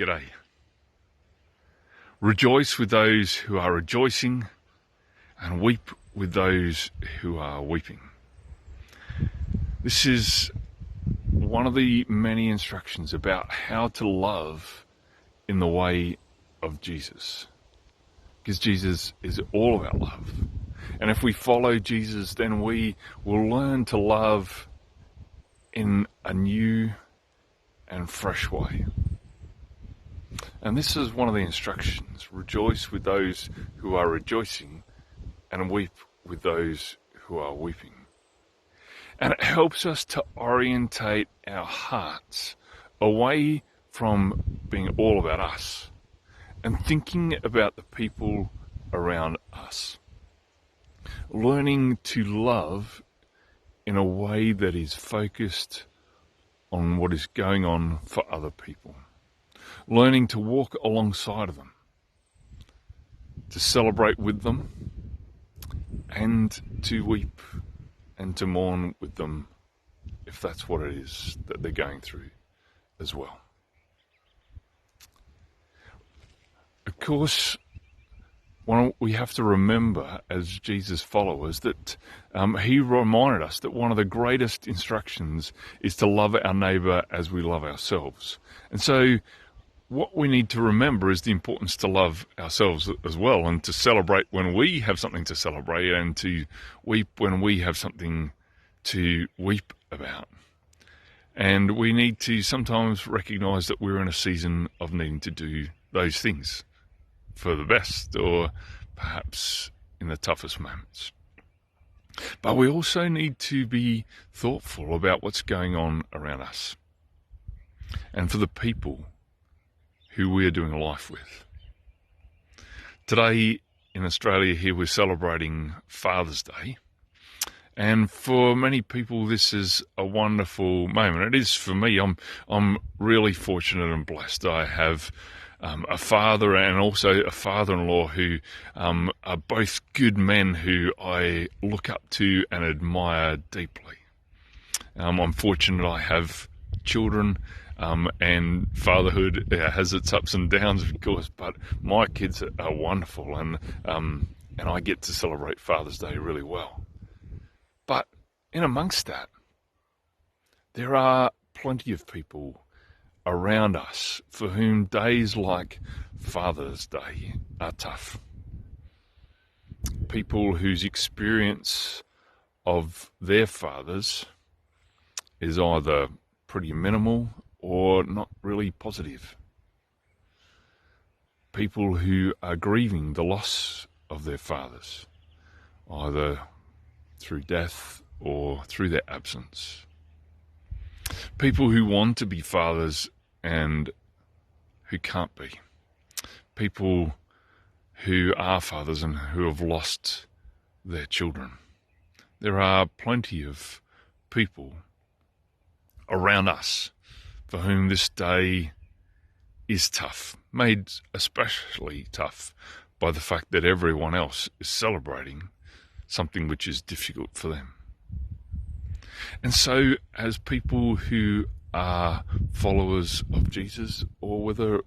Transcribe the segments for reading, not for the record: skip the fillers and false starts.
G'day. Rejoice with those who are rejoicing and weep with those who are weeping. This is one of the many instructions about how to love in the way of Jesus. Because Jesus is all about love. And if we follow Jesus, then we will learn to love in a new and fresh way. And this is one of the instructions. Rejoice with those who are rejoicing and weep with those who are weeping. And it helps us to orientate our hearts away from being all about us and thinking about the people around us. Learning to love in a way that is focused on what is going on for other people. Learning to walk alongside of them, to celebrate with them, and to weep and to mourn with them if that's what it is that they're going through as well. Of course, we have to remember as Jesus followers that he reminded us that one of the greatest instructions is to love our neighbour as we love ourselves. And so what we need to remember is the importance to love ourselves as well, and to celebrate when we have something to celebrate, and to weep when we have something to weep about. And we need to sometimes recognise that we're in a season of needing to do those things for the best, or perhaps in the toughest moments. But we also need to be thoughtful about what's going on around us and for the people who we are doing life with. Today in Australia here we're celebrating Father's Day, and for many people this is a wonderful moment. It is for me. I'm really fortunate and blessed. I have a father and also a father-in-law who are both good men who I look up to and admire deeply. I'm fortunate I have children, and fatherhood has its ups and downs, of course, but my kids are wonderful, and I get to celebrate Father's Day really well. But in amongst that, there are plenty of people around us for whom days like Father's Day are tough. People whose experience of their fathers is either pretty minimal or not really positive. People who are grieving the loss of their fathers, either through death or through their absence. People who want to be fathers and who can't be. People who are fathers and who have lost their children. There are plenty of people around us for whom this day is tough, made especially tough by the fact that everyone else is celebrating something which is difficult for them. And so as people who are followers of Jesus, or whether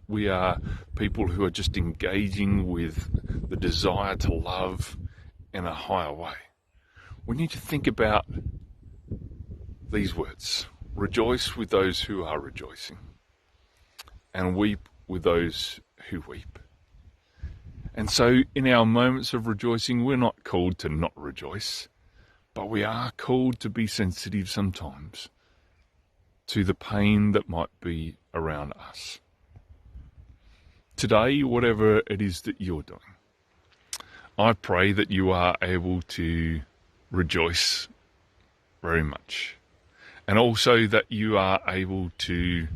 we are people who are just engaging with the desire to love in a higher way, we need to think about these words. Rejoice with those who are rejoicing, and weep with those who weep. And so in our moments of rejoicing, we're not called to not rejoice, but we are called to be sensitive sometimes to the pain that might be around us. Today, whatever it is that you're doing, I pray that you are able to rejoice very much. And also that you are able to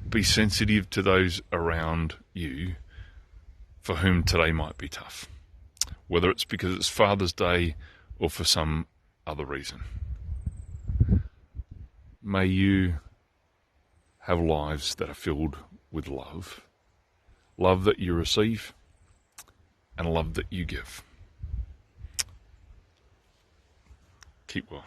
be sensitive to those around you for whom today might be tough, whether it's because it's Father's Day or for some other reason. May you have lives that are filled with love, love that you receive and love that you give. Keep well.